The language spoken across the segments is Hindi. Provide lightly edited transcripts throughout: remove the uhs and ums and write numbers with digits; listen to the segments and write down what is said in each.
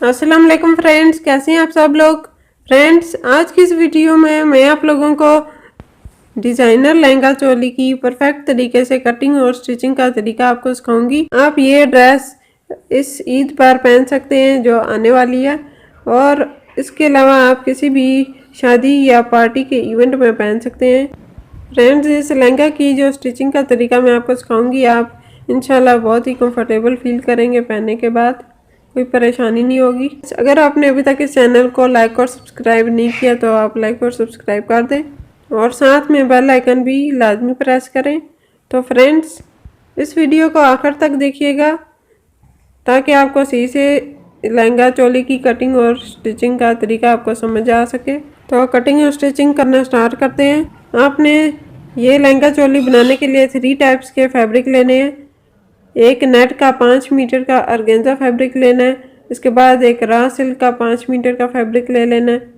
अस्सलाम वालेकुम फ्रेंड्स, कैसे हैं आप सब लोग। फ्रेंड्स, आज की इस वीडियो में मैं आप लोगों को डिज़ाइनर लहंगा चोली की परफेक्ट तरीके से कटिंग और स्टिचिंग का तरीका आपको सिखाऊंगी। आप ये ड्रेस इस ईद पर पहन सकते हैं जो आने वाली है, और इसके अलावा आप किसी भी शादी या पार्टी के इवेंट में पहन सकते हैं। फ्रेंड्स, इस लहंगा की जो स्टिचिंग का तरीका मैं आपको सिखाऊंगी, आप इंशाल्लाह बहुत ही कंफर्टेबल फील करेंगे पहनने के बाद, कोई परेशानी नहीं होगी। अगर आपने अभी तक इस चैनल को लाइक और सब्सक्राइब नहीं किया तो आप लाइक और सब्सक्राइब कर दें, और साथ में बेल आइकन भी लाजमी प्रेस करें। तो फ्रेंड्स, इस वीडियो को आखिर तक देखिएगा ताकि आपको सही से लहंगा चोली की कटिंग और स्टिचिंग का तरीका आपको समझ आ सके। तो कटिंग और स्टिचिंग करना स्टार्ट करते हैं। आपने ये लहंगा चोली बनाने के लिए 3 टाइप्स के फैब्रिक लेने हैं। एक नेट का 5 मीटर का ऑर्गेन्जा फैब्रिक लेना है, इसके बाद एक रॉ सिल्क का 5 मीटर का फैब्रिक ले लेना है,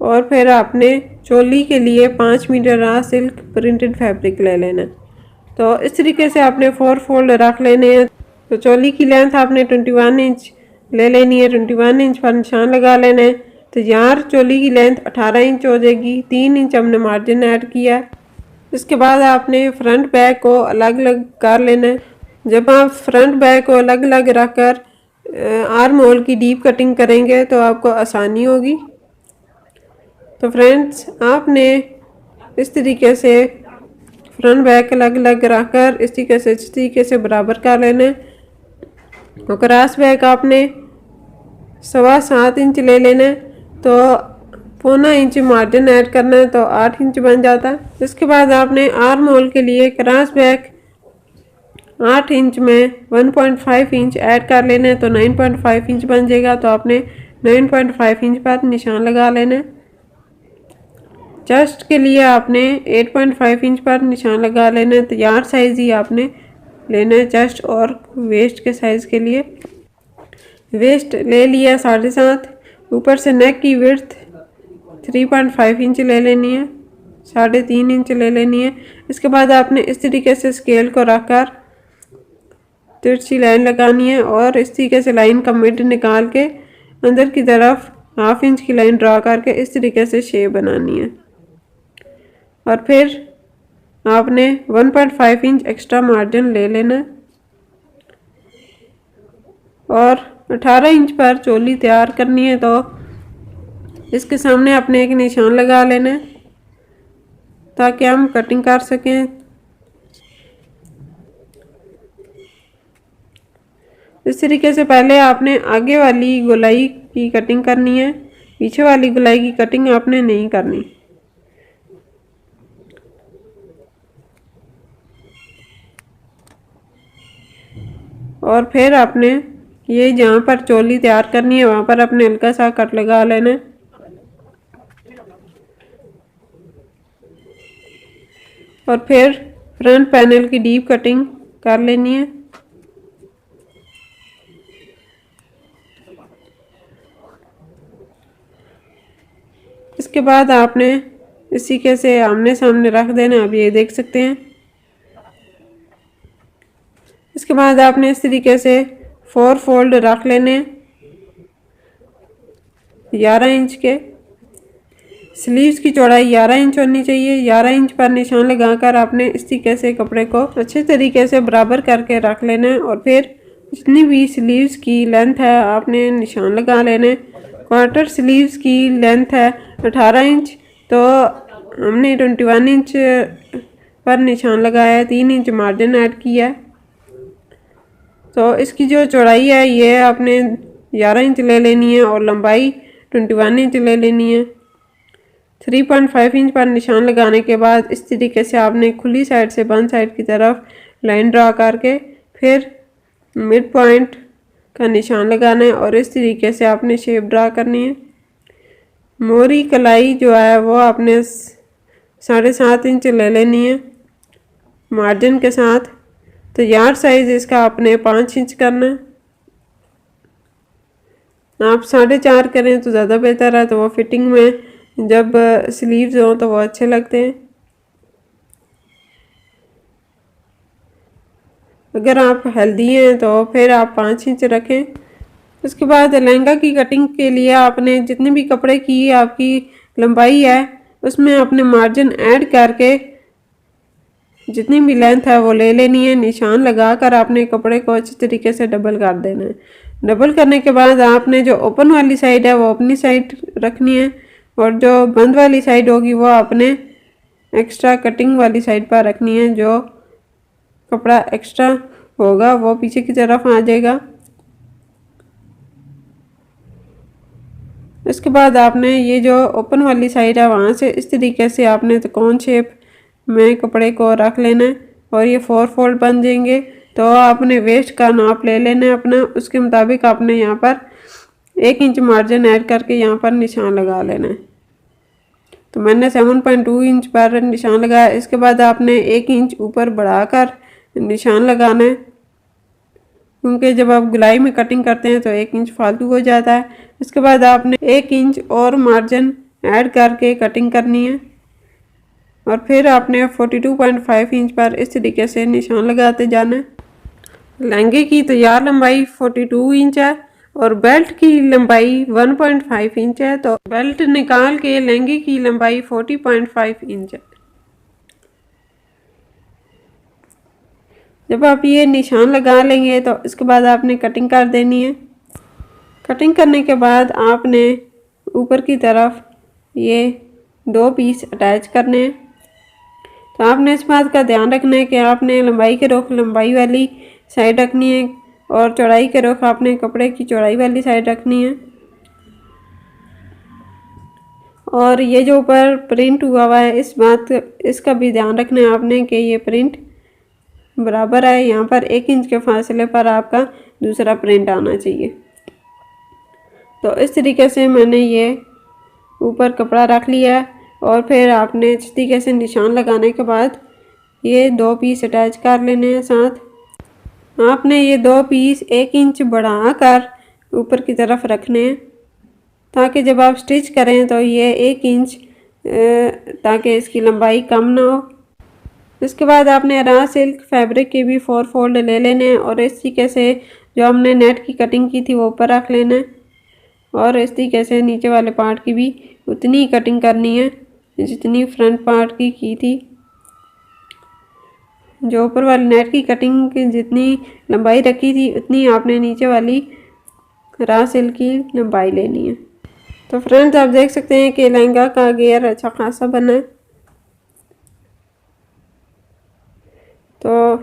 और फिर आपने चोली के लिए 5 metre raw silk printed fabric ले लेना है। तो इस तरीके से आपने 4 फोल्ड रख लेने हैं। तो चोली की लेंथ आपने 21 इंच ले लेनी है, 21 इंच पर निशान लगा लेना है। तो यार चोली की लेंथ 18 इंच हो जाएगी, 3 इंच हमने मार्जिन ऐड किया है। इसके बाद आपने फ्रंट बैक को अलग अलग कर लेना है। जब आप फ्रंट बैक को अलग अलग रखकर आर्म होल की डीप कटिंग करेंगे तो आपको आसानी होगी। तो फ्रेंड्स, आपने इस तरीके से फ्रंट बैक अलग अलग रखकर इस तरीके से बराबर कर लेना है। और क्रॉस बैक आपने 7.25 इंच ले लेना है, तो 0.25 इंच मार्जिन ऐड करना है, तो 8 इंच बन जाता है। इसके बाद आपने आर्म होल के लिए क्रॉस बैक 8 इंच में 1.5 इंच ऐड कर लेना है, तो 9.5 इंच बन जाएगा। तो आपने 9.5 इंच पर निशान लगा लेना है। चेस्ट के लिए आपने 8.5 इंच पर निशान लगा लेना है। तैयार साइज़ ही आपने लेना है चेस्ट और वेस्ट के साइज़ के लिए। वेस्ट ले लिया 7.5। ऊपर से नेक की विड्थ 3.5 इंच ले लेनी है, 3.5 इंच ले लेनी है। इसके बाद आपने इस तरीके से स्केल को रखकर तिरछी लाइन लगानी है, और इस तरीके से लाइन का मिड निकाल के अंदर की तरफ 1/2 इंच की लाइन ड्रा करके इस तरीके से शेप बनानी है। और फिर आपने 1.5 इंच एक्स्ट्रा मार्जिन ले लेना है, और 18 इंच पर चोली तैयार करनी है। तो इसके सामने आपने एक निशान लगा लेना है ताकि हम कटिंग कर सकें। इस तरीके से पहले आपने आगे वाली गोलाई की कटिंग करनी है, पीछे वाली गोलाई की कटिंग आपने नहीं करनी। और फिर आपने ये जहाँ पर चोली तैयार करनी है वहाँ पर अपने हल्का सा कट लगा लेना है। और फिर फ्रंट पैनल की डीप कटिंग कर लेनी है। इसके बाद आपने इसी के से आमने सामने रख देना, आप ये देख सकते हैं। इसके बाद आपने इस तरीके से 4 फोल्ड रख लेने 11 इंच के। स्लीव्स की चौड़ाई 11 इंच होनी चाहिए। 11 इंच पर निशान लगाकर आपने इस तरीके से कपड़े को अच्छे तरीके से बराबर करके रख लेना है, और फिर जितनी भी स्लीव्स की लेंथ है आपने निशान लगा लेना है। क्वार्टर स्लीव्स की लेंथ है 18 इंच, तो हमने 21 इंच पर निशान लगाया है, 3 इंच मार्जिन ऐड किया है। तो इसकी जो चौड़ाई है ये आपने 11 इंच ले लेनी है, और लंबाई 21 इंच ले लेनी है। 3.5 इंच पर निशान लगाने के बाद इस तरीके से आपने खुली साइड से बंद साइड की तरफ लाइन ड्रा करके फिर मिड पॉइंट का निशान लगाना है, और इस तरीके से आपने शेप ड्रा करनी है। मोरी कलाई जो है वो आपने 7.5 इंच ले लेनी है मार्जिन के साथ। तो यार साइज़ इसका आपने 5 इंच करना है। आप 4.5 करें तो ज़्यादा बेहतर है, तो वो फिटिंग में जब स्लीव्स हों तो वो अच्छे लगते हैं। अगर आप हेल्दी हैं तो फिर आप 5 इंच रखें। इसके बाद लहंगा की कटिंग के लिए आपने जितने भी कपड़े की आपकी लंबाई है उसमें अपने मार्जिन ऐड करके जितनी भी लेंथ है वो ले लेनी है। निशान लगाकर आपने कपड़े को अच्छी तरीके से डबल कर देना है। डबल करने के बाद आपने जो ओपन वाली साइड है वो अपनी साइड रखनी है और जो बंद वाली साइड होगी वो आपने एक्स्ट्रा कटिंग वाली साइड पर रखनी है। जो कपड़ा एक्स्ट्रा होगा वो पीछे की तरफ आ जाएगा। इसके बाद आपने ये जो ओपन वाली साइड है वहाँ से इस तरीके से आपने त्रिकोण शेप में कपड़े को रख लेना है और ये 4 फोल्ड बन जाएंगे। तो आपने वेस्ट का नाप ले लेना है अपना, उसके मुताबिक आपने यहाँ पर 1 इंच मार्जिन ऐड करके यहाँ पर निशान लगा लेना है। तो मैंने 7.2 इंच पर निशान लगाया। इसके बाद आपने 1 इंच ऊपर बढ़ाकर निशान लगाना है, क्योंकि जब आप गुलाई में कटिंग करते हैं तो 1 इंच फालतू हो जाता है। इसके बाद आपने 1 इंच और मार्जिन ऐड करके कटिंग करनी है और फिर आपने 42.5 इंच पर इस तरीके से निशान लगाते जाना है। लहंगे की तैयार लंबाई 42 इंच है और बेल्ट की लंबाई 1.5 इंच है। तो बेल्ट निकाल के लहंगे की लंबाई 40.5 इंच है। जब आप ये निशान लगा लेंगे तो इसके बाद आपने कटिंग कर देनी है। कटिंग करने के बाद आपने ऊपर की तरफ ये 2 पीस अटैच करने हैं। तो आपने इस बात का ध्यान रखना है कि आपने लंबाई के रुख लंबाई वाली साइड रखनी है और चौड़ाई के रुख आपने कपड़े की चौड़ाई वाली साइड रखनी है। और ये जो ऊपर प्रिंट हुआ हुआ है इसका भी ध्यान रखना है आपने कि ये प्रिंट बराबर है। यहाँ पर 1 इंच के फासले पर आपका दूसरा प्रिंट आना चाहिए। तो इस तरीके से मैंने ये ऊपर कपड़ा रख लिया है और फिर आपने इस तरीके से निशान लगाने के बाद ये 2 पीस अटैच कर लेने हैं। साथ आपने ये 2 पीस 1 इंच बढ़ाकर ऊपर की तरफ रखने हैं ताकि जब आप स्टिच करें तो ये 1 इंच ताकि इसकी लंबाई कम ना हो। इसके बाद आपने रा सिल्क फैब्रिक के भी 4 फोल्ड ले लेने हैं और इस तरीके से जो हमने नेट की कटिंग की थी वो ऊपर रख लेना है और इस तरीके से नीचे वाले पार्ट की भी उतनी ही कटिंग करनी है जितनी फ्रंट पार्ट की थी। जो ऊपर वाली नेट की कटिंग की जितनी लंबाई रखी थी उतनी आपने नीचे वाली रा सिल्क की लंबाई लेनी है। तो फ्रेंड्स आप देख सकते हैं कि लहंगा का घेर अच्छा खासा बना है। तो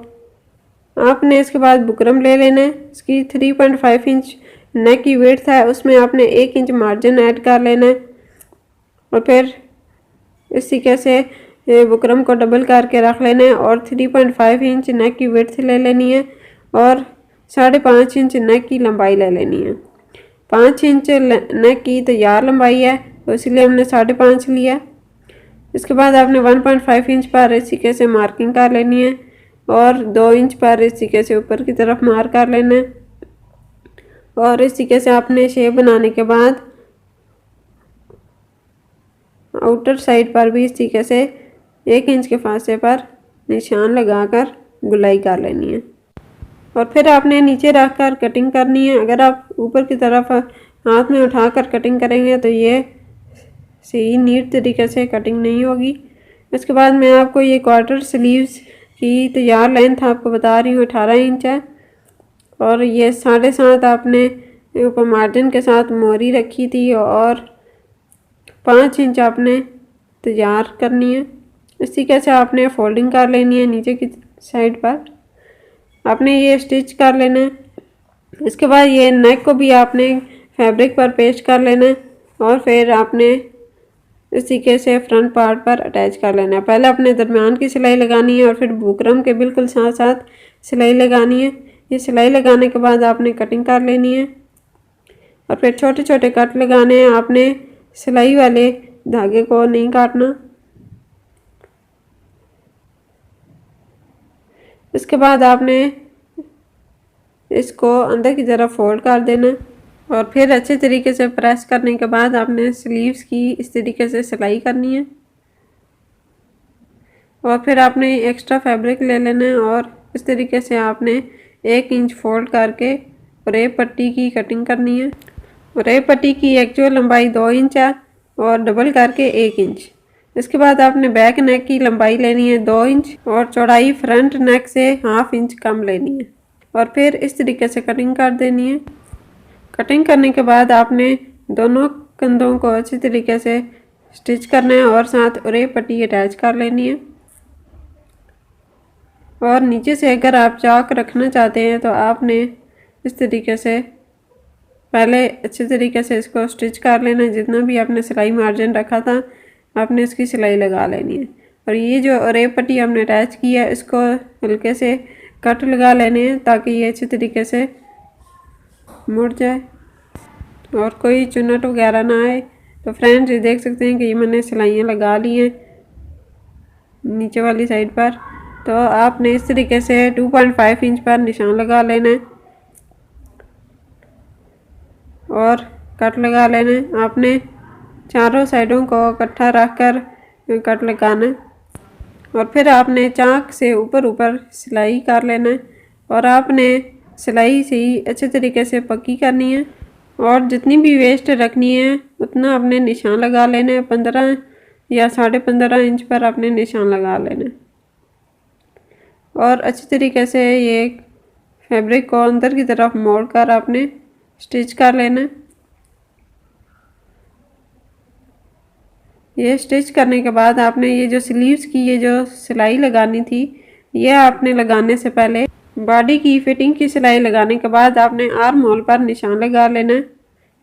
आपने इसके बाद बुकरम ले लेना है। इसकी 3.5 इंच नेक की विड्थ है, उसमें आपने 1 इंच मार्जिन ऐड कर लेना है और फिर इस तरीके से बुकरम को डबल करके रख लेना है और 3.5 इंच नेक की विड्थ ले लेनी है और 5.5 इंच नेक की लंबाई ले लेनी है। 5 इंच नेक की तैयार लंबाई है तो इसलिए हमने 5.5 लिया। इसके बाद आपने 1.5 इंच पर इस तरीके से मार्किंग कर लेनी है और 2 इंच पर इस तरीके से ऊपर की तरफ मार्क कर लेना है और इस तरीके से आपने शेप बनाने के बाद आउटर साइड पर भी इस तरीके से 1 इंच के फासले पर निशान लगाकर गुलाई कर लेनी है और फिर आपने नीचे रखकर कटिंग करनी है। अगर आप ऊपर की तरफ हाथ में उठाकर कटिंग करेंगे तो ये सही नीट तरीके से कटिंग नहीं होगी। इसके बाद मैं आपको ये क्वार्टर स्लीव्स की तैयार लेंथ आपको बता रही हूँ 18 इंच है और ये 7.5 आपने ऊपर मार्जिन के साथ मोरी रखी थी और 5 इंच आपने तैयार करनी है। इस तरीके से आपने फोल्डिंग कर लेनी है नीचे की साइड पर आपने ये स्टिच कर लेना है। इसके बाद ये नेक को भी आपने फैब्रिक पर पेस्ट कर लेना है और फिर आपने इस तरीके से फ्रंट पार्ट पर अटैच कर लेना है। पहले अपने दरमियान की सिलाई लगानी है और फिर बुकरम के बिल्कुल साथ साथ सिलाई लगानी है। ये सिलाई लगाने के बाद आपने कटिंग कर लेनी है और फिर छोटे छोटे कट लगाने हैं। आपने सिलाई वाले धागे को नहीं काटना। इसके बाद आपने इसको अंदर की तरफ फोल्ड कर देना और फिर अच्छे तरीके से प्रेस करने के बाद आपने स्लीव्स की इस तरीके से सिलाई करनी है और फिर आपने एक्स्ट्रा फैब्रिक ले लेना है और इस तरीके से आपने 1 इंच फोल्ड करके रेप पट्टी की कटिंग करनी है। रेप पट्टी की एक्चुअल लंबाई 2 इंच है और डबल करके 1 इंच। इसके बाद आपने बैक नेक की लंबाई लेनी है 2 इंच और चौड़ाई फ्रंट नेक से 1/2 इंच कम लेनी है और फिर इस तरीके से कटिंग कर देनी है। कटिंग करने के बाद आपने दोनों कंधों को अच्छी तरीके से स्टिच करना है और साथ रेप पट्टी अटैच कर लेनी है। और नीचे से अगर आप चाक रखना चाहते हैं तो आपने इस तरीके से पहले अच्छे तरीके से इसको स्टिच कर लेना है। जितना भी आपने सिलाई मार्जिन रखा था आपने इसकी सिलाई लगा लेनी है। और ये जो रेप पट्टी हमने अटैच की है इसको हल्के से कट लगा लेने हैं ताकि ये अच्छे तरीके से मुड़ जाए और कोई चुन्नट वगैरह ना आए। तो फ्रेंड्स ये देख सकते हैं कि ये मैंने सिलाइयाँ लगा ली हैं नीचे वाली साइड पर। तो आपने इस तरीके से 2.5 इंच पर निशान लगा लेना है और कट लगा लेना है। आपने चारों साइडों को इकट्ठा रख कर कट लगाना है और फिर आपने चाक से ऊपर ऊपर सिलाई कर लेना है और आपने सिलाई से ही अच्छे तरीके से पक्की करनी है और जितनी भी वेस्ट रखनी है उतना आपने निशान लगा लेना है। 15 या 15.5 इंच पर आपने निशान लगा लेना है और अच्छी तरीके से ये फैब्रिक को अंदर की तरफ मोड़ कर आपने स्टिच कर लेना है। ये स्टिच करने के बाद आपने ये जो स्लीव्स की ये जो सिलाई लगानी थी ये आपने लगाने से पहले बॉडी की फिटिंग की सिलाई लगाने के बाद आपने आर्म होल पर निशान लगा लेना है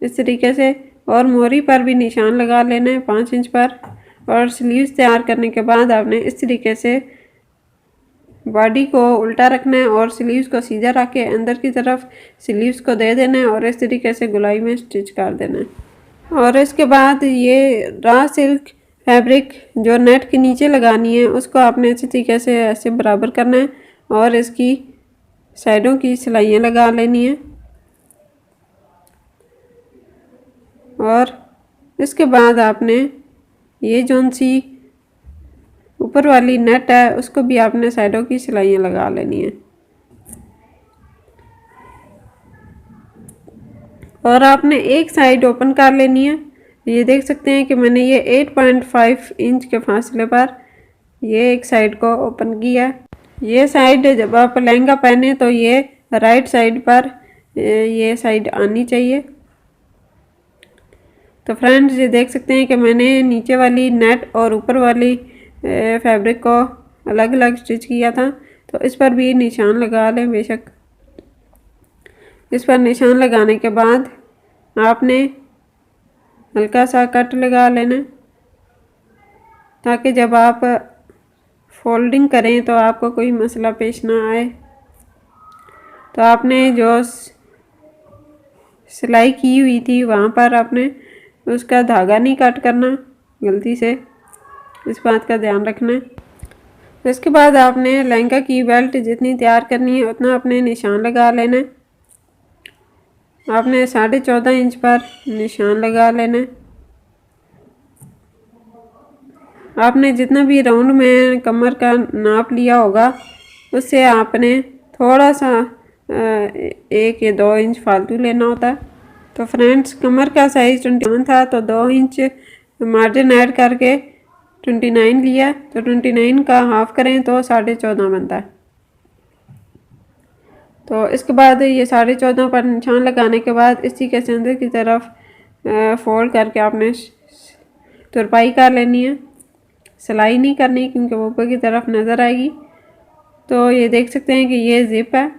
इस तरीके से और मोरी पर भी निशान लगा लेना है 5 इंच पर। और स्लीव्स तैयार करने के बाद आपने इस तरीके से बॉडी को उल्टा रखना है और स्लीव्स को सीधा रख के अंदर की तरफ स्लीव्स को दे देना है और इस तरीके से गुलाई में स्टिच कर देना है। और इसके बाद ये रॉ सिल्क फैब्रिक जो नेट के नीचे लगानी है उसको आपने अच्छी तरीके से ऐसे बराबर करना है और इसकी साइडों की सिलाइयाँ लगा लेनी है। और इसके बाद आपने ये जौन सी ऊपर वाली नेट है उसको भी आपने साइडों की सिलाइयाँ लगा लेनी है। और आपने एक साइड ओपन कर लेनी है। ये देख सकते हैं कि मैंने ये 8.5 इंच के फासले पर ये एक साइड को ओपन किया। ये साइड जब आप लहंगा पहने तो ये राइट साइड पर ये साइड आनी चाहिए। तो फ्रेंड्स ये देख सकते हैं कि मैंने नीचे वाली नेट और ऊपर वाली फैब्रिक को अलग अलग स्टिच किया था। तो इस पर भी निशान लगा लें बेशक। इस पर निशान लगाने के बाद आपने हल्का सा कट लगा लेना ताकि जब आप फोल्डिंग करें तो आपको कोई मसला पेश ना आए। तो आपने जो सिलाई की हुई थी वहाँ पर आपने उसका धागा नहीं कट करना गलती से, इस बात का ध्यान रखना है। तो इसके बाद आपने लहंगा की बेल्ट जितनी तैयार करनी है उतना आपने निशान लगा लेना है। आपने 14.5 इंच पर निशान लगा लेना है। आपने जितना भी राउंड में कमर का नाप लिया होगा उससे आपने थोड़ा सा 1 या 2 इंच फालतू लेना होता है। तो फ्रेंड्स कमर का साइज़ 21 था तो 2 इंच मार्जिन ऐड करके 29 लिया। तो 29 का हाफ करें तो 14.5 बनता है। तो इसके बाद ये 14.5 पर निशान लगाने के बाद इसी के अंदर की तरफ फोल्ड करके आपने तुरपाई कर लेनी है। सिलाई नहीं करनी क्योंकि वो ऊपर की तरफ नज़र आएगी। तो ये देख सकते हैं कि ये जिप है,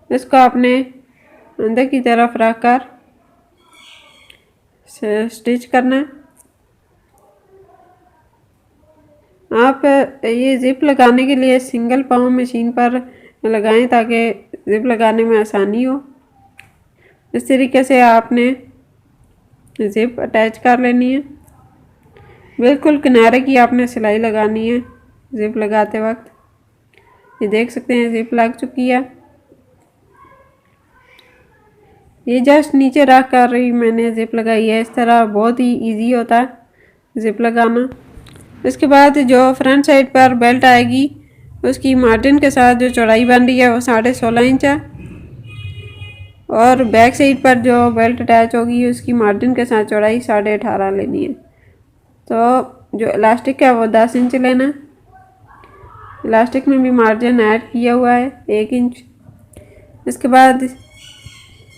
इसको आपने अंदर की तरफ रख कर स्टिच करना है। आप ये जिप लगाने के लिए सिंगल पाँव मशीन पर लगाएं ताकि जिप लगाने में आसानी हो। इस तरीके से आपने जिप अटैच कर लेनी है। बिल्कुल किनारे की आपने सिलाई लगानी है जिप लगाते वक्त। ये देख सकते हैं जिप लग चुकी है। ये जस्ट नीचे रख कर रही मैंने जिप लगाई है। इस तरह बहुत ही इजी होता है जिप लगाना। इसके बाद जो फ्रंट साइड पर बेल्ट आएगी उसकी मार्जिन के साथ जो चौड़ाई बन रही है वो 16.5 इंच है। और बैक साइड पर जो बेल्ट अटैच होगी उसकी मार्जिन के साथ चौड़ाई 18.5 लेनी है। तो जो इलास्टिक है वो 10 इंच लेना है। इलास्टिक में भी मार्जिन ऐड किया हुआ है 1 इंच। इसके बाद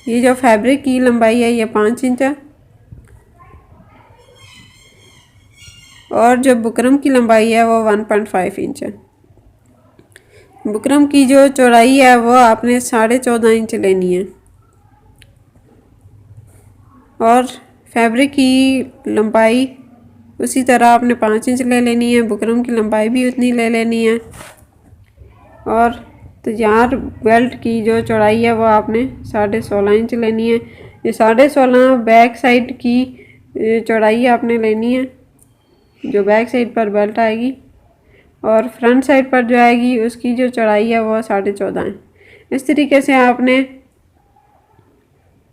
ये जो फैब्रिक की लंबाई है ये 5 इंच है। और जो बुकरम की लंबाई है वो 1.5 इंच है। बुकरम की जो चौड़ाई है वो आपने 14.5 इंच लेनी है। और फैब्रिक की लंबाई उसी तरह आपने 5 इंच ले लेनी है। बुकरम की लंबाई भी उतनी ले लेनी है। और तैयार बेल्ट की जो चौड़ाई है वो आपने 16.5 इंच लेनी है। ये 16.5 बैक साइड की चौड़ाई आपने लेनी है, जो बैक साइड पर बेल्ट आएगी। और फ्रंट साइड पर जो आएगी उसकी जो चौड़ाई है वो 14.5 है। इस तरीके से आपने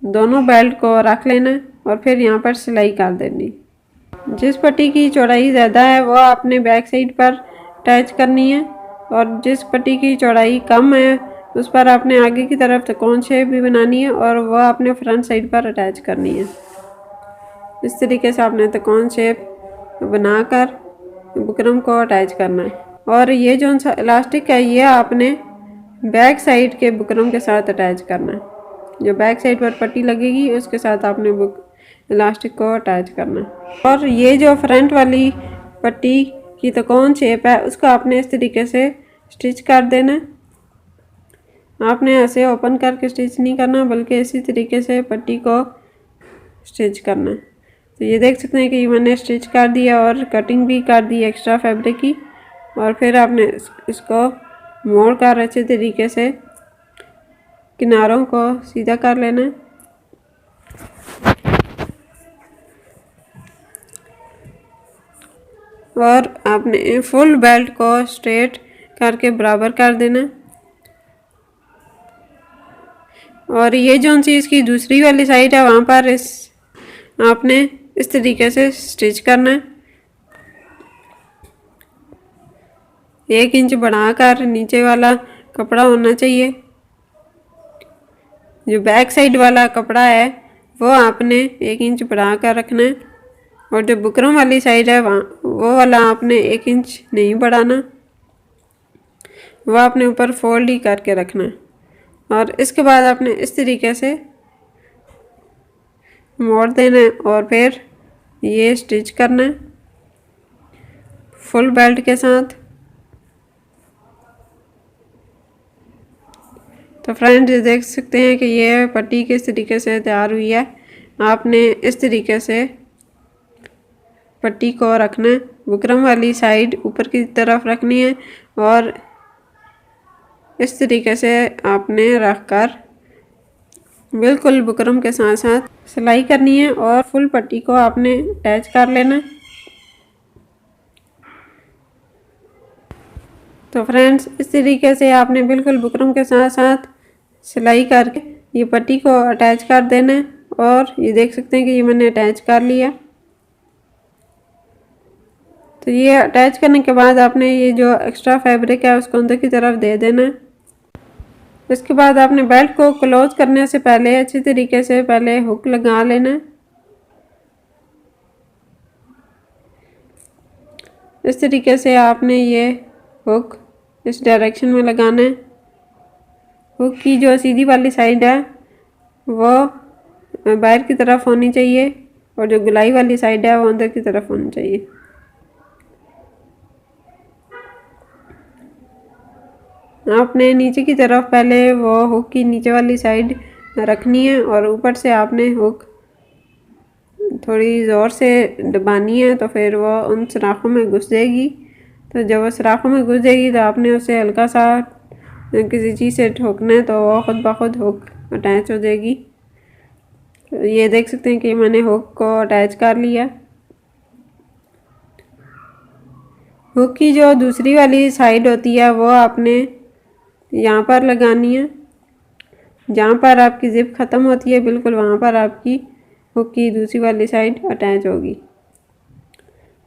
दोनों बेल्ट को रख लेना और फिर यहाँ पर सिलाई कर देनी। जिस पट्टी की चौड़ाई ज़्यादा है वो आपने बैक साइड पर अटैच करनी है, और जिस पट्टी की चौड़ाई कम है उस पर आपने आगे की तरफ त्रिकोण शेप भी बनानी है और वह आपने फ्रंट साइड पर अटैच करनी है। इस तरीके से आपने त्रिकोण शेप बनाकर बुकरम को अटैच करना है। और ये जो इलास्टिक है ये आपने बैक साइड के बुकरम के साथ अटैच करना है। जो बैक साइड पर पट्टी लगेगी उसके साथ आपने इलास्टिक को अटैच करना है। और ये जो फ्रंट वाली पट्टी की त्रिकोण शेप है उसको आपने इस तरीके से स्टिच कर देना है। आपने ऐसे ओपन करके स्टिच नहीं करना, बल्कि इसी तरीके से पट्टी को स्टिच करना है। तो ये देख सकते हैं कि मैंने स्टिच कर दिया और कटिंग भी कर दी एक्स्ट्रा फैब्रिक की। और फिर आपने इसको मोड़ कर अच्छे तरीके से किनारों को सीधा कर लेना है। और आपने फुल बेल्ट को स्ट्रेट करके बराबर कर देना। और ये जो सी इसकी दूसरी वाली साइड है वहाँ पर आपने इस तरीके से स्टिच करना है। 1 इंच बढ़ाकर नीचे वाला कपड़ा होना चाहिए। जो बैक साइड वाला कपड़ा है वो आपने 1 इंच बढ़ाकर रखना है। और जो बुकरम वाली साइड है वहाँ वो वाला आपने 1 इंच नहीं बढ़ाना, वह आपने ऊपर फोल्ड ही करके रखना है। और इसके बाद आपने इस तरीके से मोड़ देना है और फिर ये स्टिच करना है फुल बेल्ट के साथ। तो फ्रेंड्स ये देख सकते हैं कि ये पट्टी किस तरीके से तैयार हुई है। आपने इस तरीके से पट्टी को रखना है। बुकरम वाली साइड ऊपर की तरफ रखनी है और इस तरीके से आपने रखकर बिल्कुल बुकरम के साथ साथ सिलाई करनी है और फुल पट्टी को आपने अटैच कर लेना है। तो फ्रेंड्स इस तरीके से आपने बिल्कुल बुकरम के साथ साथ सिलाई करके ये पट्टी को अटैच कर देना है। और ये देख सकते हैं कि ये मैंने अटैच कर लिया। तो ये अटैच करने के बाद आपने ये जो एक्स्ट्रा फैब्रिक है उसको अंदर की तरफ दे देना है। इसके बाद आपने बेल्ट को क्लोज करने से पहले अच्छी तरीके से पहले हुक लगा लेना है। इस तरीके से आपने ये हुक इस डायरेक्शन में लगाना है। हुक की जो सीधी वाली साइड है वो बाहर की तरफ होनी चाहिए और जो गुलाई वाली साइड है वो अंदर की तरफ होनी चाहिए। आपने नीचे की तरफ पहले वो हुक की नीचे वाली साइड रखनी है और ऊपर से आपने हुक थोड़ी ज़ोर से दबानी है, तो फिर वो उन सुराखों में घुस जाएगी। तो जब वो सुराखों में घुस जाएगी तो आपने उसे हल्का सा किसी चीज़ से ठोकना है, तो वो खुद ब खुद हुक अटैच हो जाएगी। ये देख सकते हैं कि मैंने हुक को अटैच कर लिया। हुक की जो दूसरी वाली साइड होती है वो आपने यहाँ पर लगानी है। जहाँ पर आपकी ज़िप ख़त्म होती है बिल्कुल वहाँ पर आपकी हुक की दूसरी वाली साइड अटैच होगी।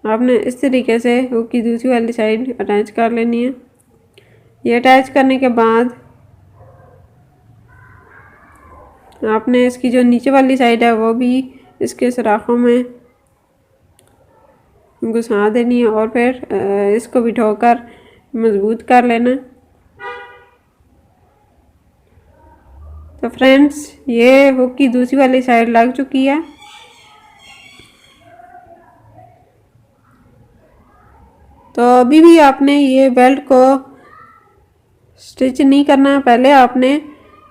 आपने इस तरीके से हुक की दूसरी वाली साइड अटैच कर लेनी है। ये अटैच करने के बाद आपने इसकी जो नीचे वाली साइड है वो भी इसके सुराखों में घुसा देनी है और फिर इसको बिठोकर मजबूत कर लेना। तो फ्रेंड्स, ये हुक की दूसरी वाली साइड लग चुकी है। तो अभी भी आपने ये बेल्ट को स्टिच नहीं करना। पहले आपने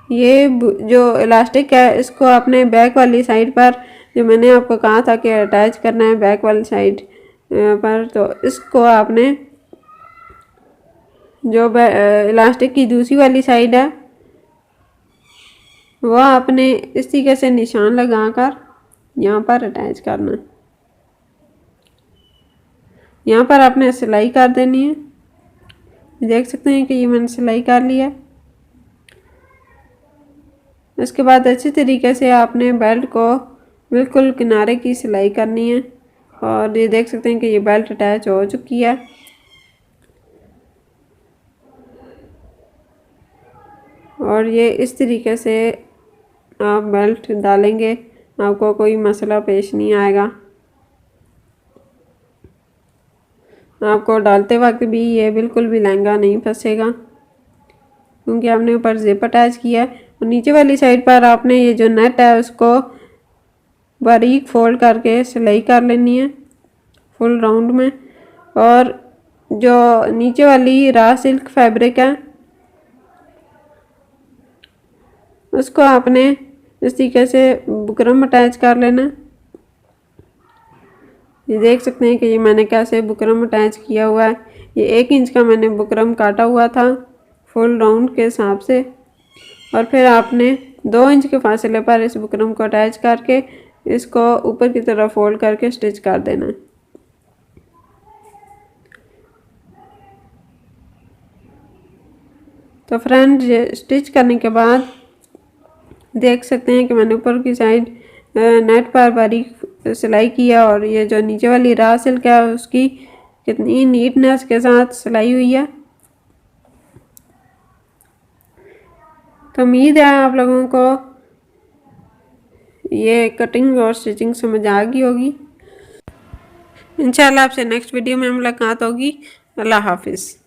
ये जो इलास्टिक है इसको आपने बैक वाली साइड पर, जो मैंने आपको कहा था कि अटैच करना है बैक वाली साइड पर, तो इसको आपने जो इलास्टिक की दूसरी वाली साइड है वो आपने इस तरीके से निशान लगाकर यहाँ पर अटैच करना है। यहाँ पर आपने सिलाई कर देनी है। देख सकते हैं कि ये मैंने सिलाई कर लिया है। इसके बाद अच्छी तरीके से आपने बेल्ट को बिल्कुल किनारे की सिलाई करनी है और ये देख सकते हैं कि ये बेल्ट अटैच हो चुकी है। और ये इस तरीके से आप बेल्ट डालेंगे, आपको कोई मसला पेश नहीं आएगा। आपको डालते वक्त भी ये बिल्कुल भी लहंगा नहीं फंसेगा क्योंकि आपने ऊपर जिप अटैच किया है। और नीचे वाली साइड पर आपने ये जो नेट है उसको बारीक फोल्ड करके सिलाई कर लेनी है फुल राउंड में। और जो नीचे वाली रॉ सिल्क फैब्रिक है उसको आपने इस तरीके से बुकरम अटैच कर लेना। ये देख सकते हैं कि ये मैंने कैसे बुकरम अटैच किया हुआ है। ये 1 इंच का मैंने बुकरम काटा हुआ था फुल राउंड के हिसाब से और फिर आपने 2 इंच के फासले पर इस बुकरम को अटैच करके इसको ऊपर की तरफ फोल्ड करके स्टिच कर देना। तो फ्रेंड, ये स्टिच करने के बाद देख सकते हैं कि मैंने ऊपर की साइड नेट पर बारीक सिलाई किया और ये जो नीचे वाली रॉ सिल्क है उसकी कितनी नीटनेस के साथ सिलाई हुई है। तो उम्मीद है आप लोगों को ये कटिंग और स्टिचिंग समझ आ गई होगी। इंशाल्लाह आपसे नेक्स्ट वीडियो में मुलाकात होगी। अल्लाह हाफिज़।